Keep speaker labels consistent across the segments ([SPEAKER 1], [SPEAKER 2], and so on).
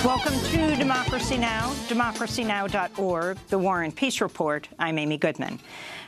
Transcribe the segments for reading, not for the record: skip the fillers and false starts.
[SPEAKER 1] Welcome to Democracy Now!, democracynow.org, the War and Peace Report. I'm Amy Goodman.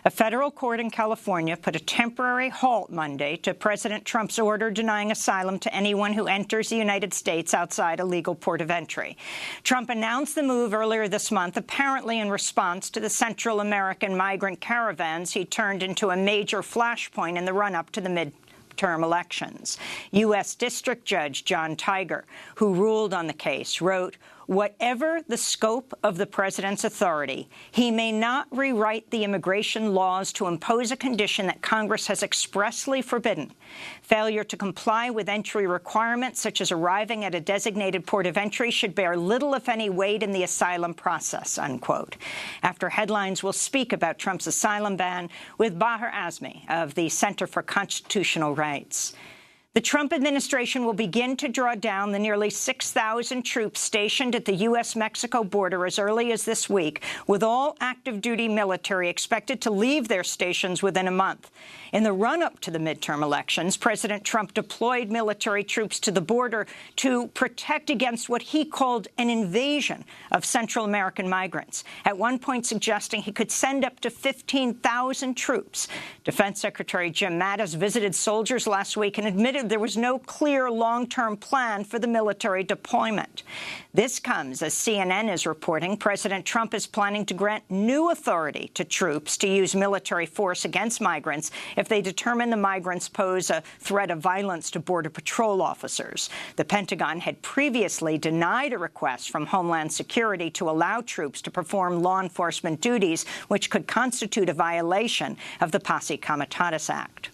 [SPEAKER 1] A federal court in California put a temporary halt Monday to President Trump's order denying asylum to anyone who enters the United States outside a legal port of entry. Trump announced the move earlier this month, apparently in response to the Central American migrant caravans he turned into a major flashpoint in the run-up to the midterm elections. U.S. District Judge John Tiger, who ruled on the case, wrote, "Whatever the scope of the president's authority, he may not rewrite the immigration laws to impose a condition that Congress has expressly forbidden. Failure to comply with entry requirements, such as arriving at a designated port of entry, should bear little, if any, weight in the asylum process," unquote. After headlines, we'll speak about Trump's asylum ban with Baher Azmi of the Center for Constitutional Rights. The Trump administration will begin to draw down the nearly 6,000 troops stationed at the U.S.-Mexico border as early as this week, with all active-duty military expected to leave their stations within a month. In the run-up to the midterm elections, President Trump deployed military troops to the border to protect against what he called an invasion of Central American migrants, at one point suggesting he could send up to 15,000 troops. Defense Secretary Jim Mattis visited soldiers last week and admitted there was no clear long-term plan for the military deployment. This comes as CNN is reporting President Trump is planning to grant new authority to troops to use military force against migrants if they determine the migrants pose a threat of violence to Border Patrol officers. The Pentagon had previously denied a request from Homeland Security to allow troops to perform law enforcement duties, which could constitute a violation of the Posse Comitatus Act.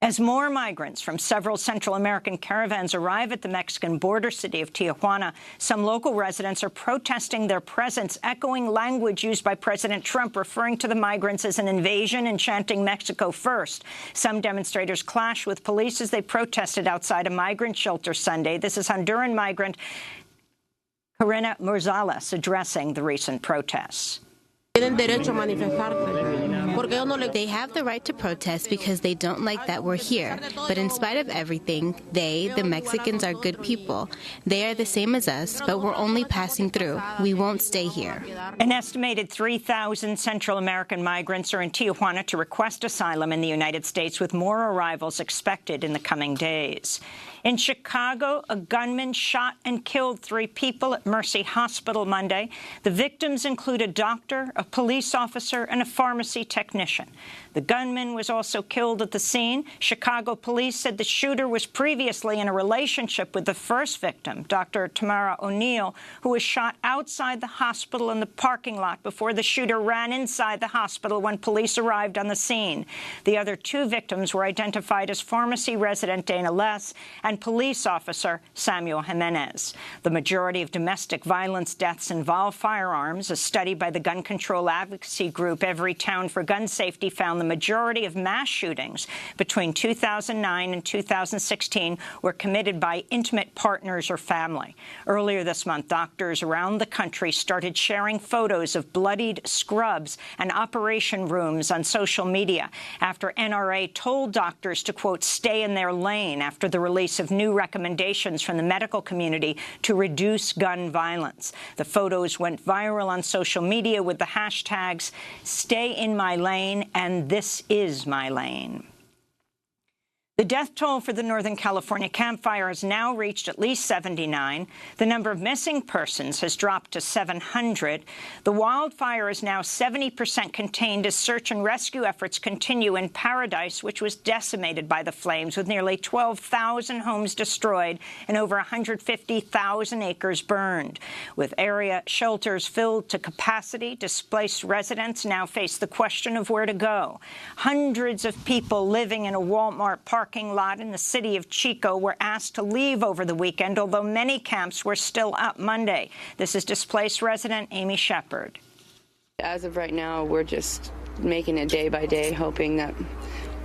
[SPEAKER 1] As more migrants from several Central American caravans arrive at the Mexican border city of Tijuana, some local residents are protesting their presence, echoing language used by President Trump, referring to the migrants as an invasion and chanting Mexico first. Some demonstrators clashed with police as they protested outside a migrant shelter Sunday. This is Honduran migrant Karina Morzales addressing the recent protests.
[SPEAKER 2] They have the right to protest because they don't like that we're here. But in spite of everything, they, the Mexicans, are good people. They are the same as us, but we're only passing through. We won't stay here.
[SPEAKER 1] An estimated 3,000 Central American migrants are in Tijuana to request asylum in the United States, with more arrivals expected in the coming days. In Chicago, a gunman shot and killed 3 people at Mercy Hospital Monday. The victims include a doctor, a police officer, and a pharmacy technician. The gunman was also killed at the scene. Chicago police said the shooter was previously in a relationship with the first victim, Dr. Tamara O'Neill, who was shot outside the hospital in the parking lot before the shooter ran inside the hospital when police arrived on the scene. The other 2 victims were identified as pharmacy resident Dana Less and police officer Samuel Jimenez. The majority of domestic violence deaths involve firearms. A study by the gun control advocacy group Every Town for Gun Safety found the majority of mass shootings between 2009 and 2016 were committed by intimate partners or family. Earlier this month, doctors around the country started sharing photos of bloodied scrubs and operation rooms on social media after NRA told doctors to, quote, stay in their lane after the release of new recommendations from the medical community to reduce gun violence. The photos went viral on social media with the hashtags Stay in My Lane and This Is My Lane. The death toll for the Northern California Camp Fire has now reached at least 79. The number of missing persons has dropped to 700. The wildfire is now 70% contained as search and rescue efforts continue in Paradise, which was decimated by the flames, with nearly 12,000 homes destroyed and over 150,000 acres burned. With area shelters filled to capacity, displaced residents now face the question of where to go. Hundreds of people living in a Walmart parking lot in the city of Chico were asked to leave over the weekend, although many camps were still up Monday. This is displaced resident Amy Shepard.
[SPEAKER 3] As of right now, we're just making it day by day, hoping that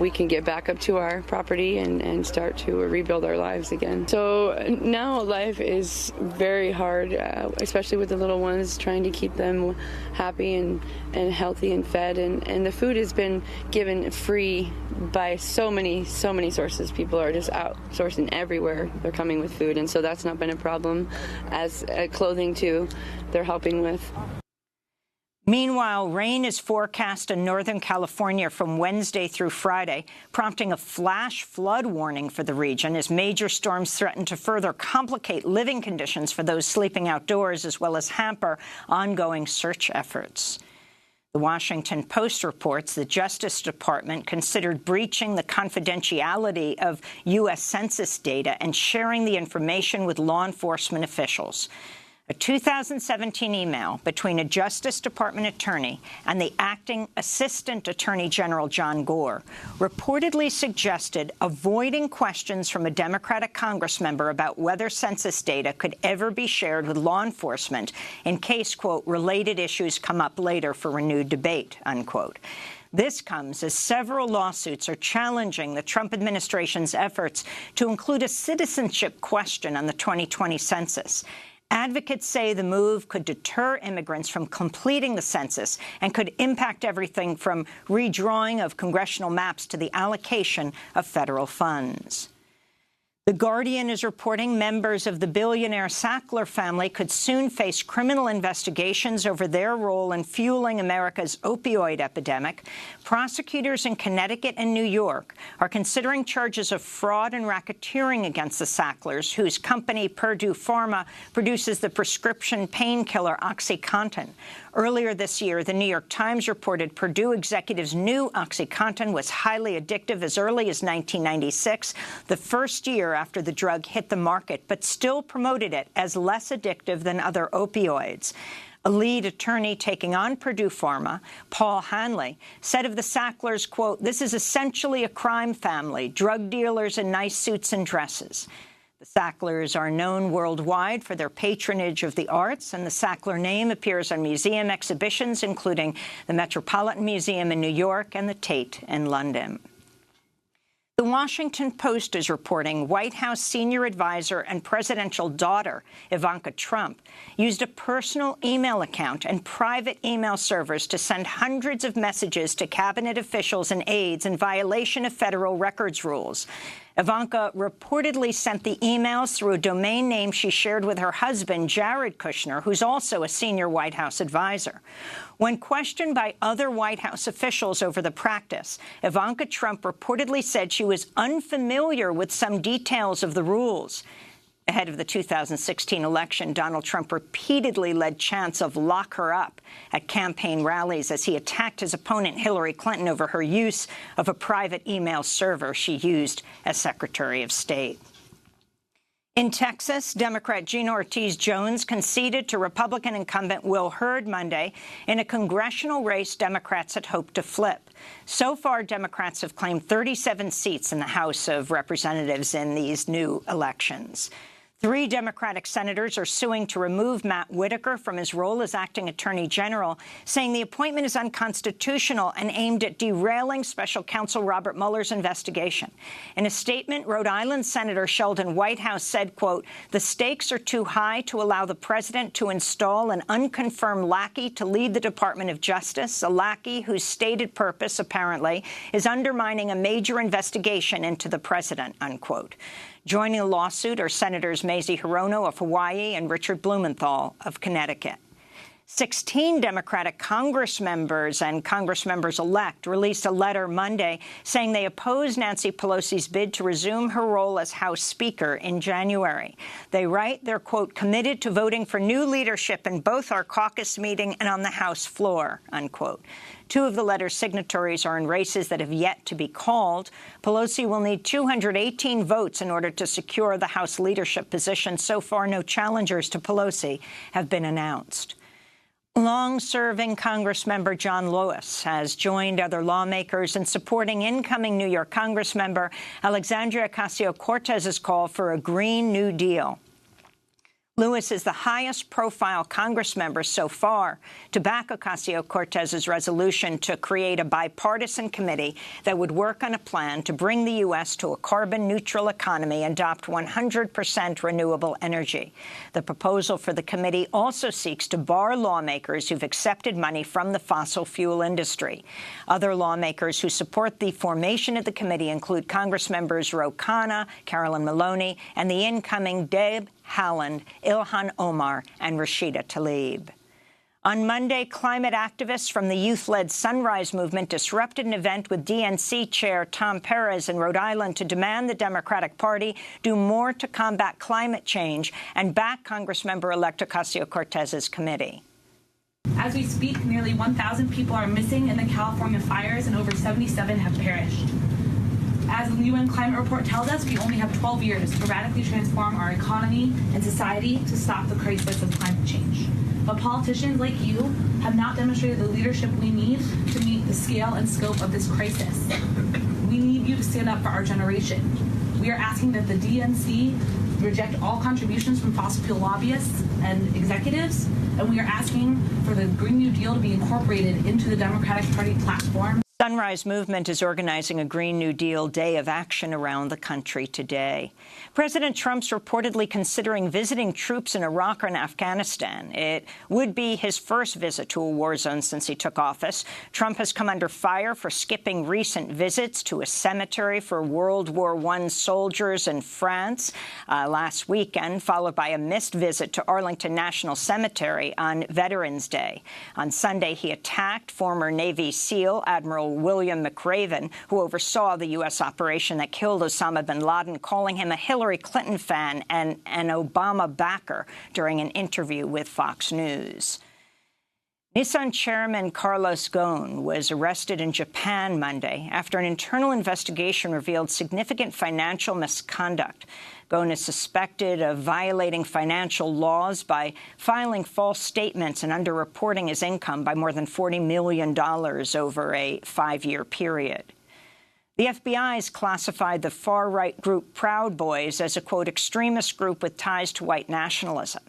[SPEAKER 3] we can get back up to our property and start to rebuild our lives again. So now life is very hard, especially with the little ones, trying to keep them happy and healthy and fed. And the food has been given free by so many sources. People are just outsourcing everywhere. They're coming with food, and so that's not been a problem. As clothing too, they're helping with.
[SPEAKER 1] Meanwhile, rain is forecast in Northern California from Wednesday through Friday, prompting a flash flood warning for the region as major storms threaten to further complicate living conditions for those sleeping outdoors, as well as hamper ongoing search efforts. The Washington Post reports the Justice Department considered breaching the confidentiality of U.S. Census data and sharing the information with law enforcement officials. A 2017 email between a Justice Department attorney and the acting Assistant Attorney General John Gore reportedly suggested avoiding questions from a Democratic congressmember about whether census data could ever be shared with law enforcement in case, quote, related issues come up later for renewed debate, unquote. This comes as several lawsuits are challenging the Trump administration's efforts to include a citizenship question on the 2020 census. Advocates say the move could deter immigrants from completing the census and could impact everything from redrawing of congressional maps to the allocation of federal funds. The Guardian is reporting members of the billionaire Sackler family could soon face criminal investigations over their role in fueling America's opioid epidemic. Prosecutors in Connecticut and New York are considering charges of fraud and racketeering against the Sacklers, whose company Purdue Pharma produces the prescription painkiller OxyContin. Earlier this year, the New York Times reported Purdue executives knew OxyContin was highly addictive as early as 1996, the first year after the drug hit the market, but still promoted it as less addictive than other opioids. A lead attorney taking on Purdue Pharma, Paul Hanley, said of the Sacklers, quote, "This is essentially a crime family, drug dealers in nice suits and dresses." The Sacklers are known worldwide for their patronage of the arts, and the Sackler name appears on museum exhibitions, including the Metropolitan Museum in New York and the Tate in London. The Washington Post is reporting White House senior advisor and presidential daughter, Ivanka Trump, used a personal email account and private email servers to send hundreds of messages to cabinet officials and aides in violation of federal records rules. Ivanka reportedly sent the emails through a domain name she shared with her husband, Jared Kushner, who's also a senior White House advisor. When questioned by other White House officials over the practice, Ivanka Trump reportedly said she was unfamiliar with some details of the rules. Ahead of the 2016 election, Donald Trump repeatedly led chants of "lock her up" at campaign rallies as he attacked his opponent Hillary Clinton over her use of a private email server she used as Secretary of State. In Texas, Democrat Gina Ortiz Jones conceded to Republican incumbent Will Hurd Monday in a congressional race Democrats had hoped to flip. So far, Democrats have claimed 37 seats in the House of Representatives in these new elections. 3 Democratic senators are suing to remove Matt Whittaker from his role as acting attorney general, saying the appointment is unconstitutional and aimed at derailing special counsel Robert Mueller's investigation. In a statement, Rhode Island Senator Sheldon Whitehouse said, quote, "The stakes are too high to allow the president to install an unconfirmed lackey to lead the Department of Justice, a lackey whose stated purpose, apparently, is undermining a major investigation into the president," unquote. Joining the lawsuit are Senators Mazie Hirono of Hawaii and Richard Blumenthal of Connecticut. 16 Democratic Congress members and Congress members-elect released a letter Monday saying they oppose Nancy Pelosi's bid to resume her role as House Speaker in January. They write they're, quote, "committed to voting for new leadership in both our caucus meeting and on the House floor," unquote. 2 of the letter's signatories are in races that have yet to be called. Pelosi will need 218 votes in order to secure the House leadership position. So far, no challengers to Pelosi have been announced. Long-serving Congressmember John Lewis has joined other lawmakers in supporting incoming New York Congressmember Alexandria Ocasio-Cortez's call for a Green New Deal. Lewis is the highest-profile Congress member so far to back Ocasio-Cortez's resolution to create a bipartisan committee that would work on a plan to bring the U.S. to a carbon-neutral economy and adopt 100% renewable energy. The proposal for the committee also seeks to bar lawmakers who've accepted money from the fossil fuel industry. Other lawmakers who support the formation of the committee include Congress members Ro Khanna, Carolyn Maloney, and the incoming Deb Haaland, Ilhan Omar, and Rashida Tlaib. On Monday, climate activists from the youth-led Sunrise Movement disrupted an event with DNC Chair Tom Perez in Rhode Island to demand the Democratic Party do more to combat climate change and back Congressmember-elect Ocasio-Cortez's committee.
[SPEAKER 4] As we speak, nearly 1,000 people are missing in the California fires and over 77 have perished. As the UN climate report tells us, we only have 12 years to radically transform our economy and society to stop the crisis of climate change. But politicians like you have not demonstrated the leadership we need to meet the scale and scope of this crisis. We need you to stand up for our generation. We are asking that the DNC reject all contributions from fossil fuel lobbyists and executives, and we are asking for the Green New Deal to be incorporated into the Democratic Party platform.
[SPEAKER 1] Sunrise Movement is organizing a Green New Deal Day of Action around the country today. President Trump's reportedly considering visiting troops in Iraq and Afghanistan. It would be his first visit to a war zone since he took office. Trump has come under fire for skipping recent visits to a cemetery for World War I soldiers in France last weekend, followed by a missed visit to Arlington National Cemetery on Veterans Day. On Sunday, he attacked former Navy SEAL Admiral William McRaven, who oversaw the U.S. operation that killed Osama bin Laden, calling him a Hillary Clinton fan and an Obama backer during an interview with Fox News. Nissan chairman Carlos Ghosn was arrested in Japan Monday after an internal investigation revealed significant financial misconduct. Ghosn is suspected of violating financial laws by filing false statements and underreporting his income by more than $40 million over a 5-year period. The FBI has classified the far-right group Proud Boys as a, quote, extremist group with ties to white nationalism.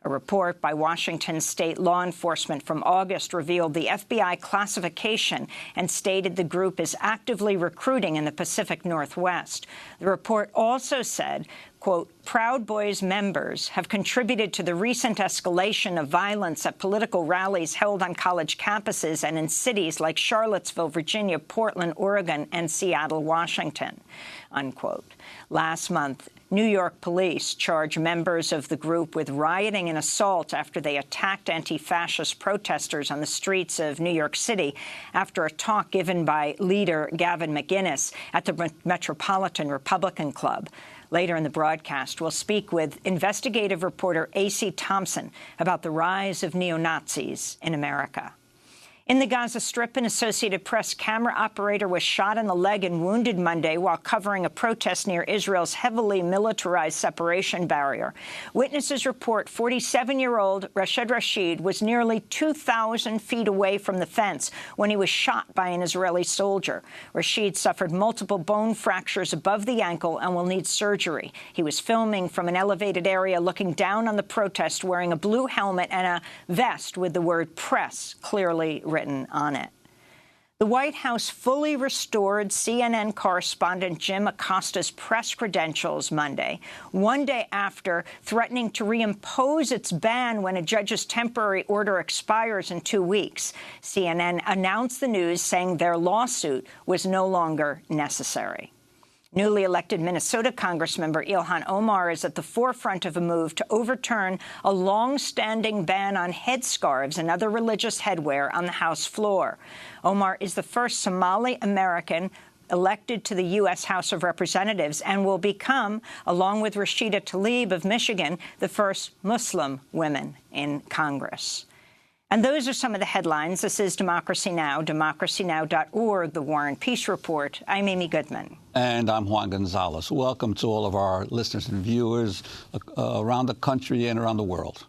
[SPEAKER 1] A report by Washington state law enforcement from August revealed the FBI classification and stated the group is actively recruiting in the Pacific Northwest. The report also said, quote, Proud Boys members have contributed to the recent escalation of violence at political rallies held on college campuses and in cities like Charlottesville, Virginia, Portland, Oregon, and Seattle, Washington, unquote. Last month, New York police charged members of the group with rioting and assault after they attacked anti-fascist protesters on the streets of New York City after a talk given by leader Gavin McInnes at the Metropolitan Republican Club. Later in the broadcast, we'll speak with investigative reporter A.C. Thompson about the rise of neo-Nazis in America. In the Gaza Strip, an Associated Press camera operator was shot in the leg and wounded Monday while covering a protest near Israel's heavily militarized separation barrier. Witnesses report 47-year-old Rashid Rashid was nearly 2,000 feet away from the fence when he was shot by an Israeli soldier. Rashid suffered multiple bone fractures above the ankle and will need surgery. He was filming from an elevated area looking down on the protest wearing a blue helmet and a vest with the word press clearly written on it. The White House fully restored CNN correspondent Jim Acosta's press credentials Monday, one day after threatening to reimpose its ban when a judge's temporary order expires in 2 weeks. CNN announced the news, saying their lawsuit was no longer necessary. Newly elected Minnesota Congressmember Ilhan Omar is at the forefront of a move to overturn a long-standing ban on headscarves and other religious headwear on the House floor. Omar is the first Somali-American elected to the U.S. House of Representatives and will become, along with Rashida Tlaib of Michigan, the first Muslim women in Congress. And those are some of the headlines. This is Democracy Now!, democracynow.org, The War and Peace Report. I'm Amy Goodman.
[SPEAKER 5] And I'm Juan Gonzalez. Welcome to all of our listeners and viewers around the country and around the world.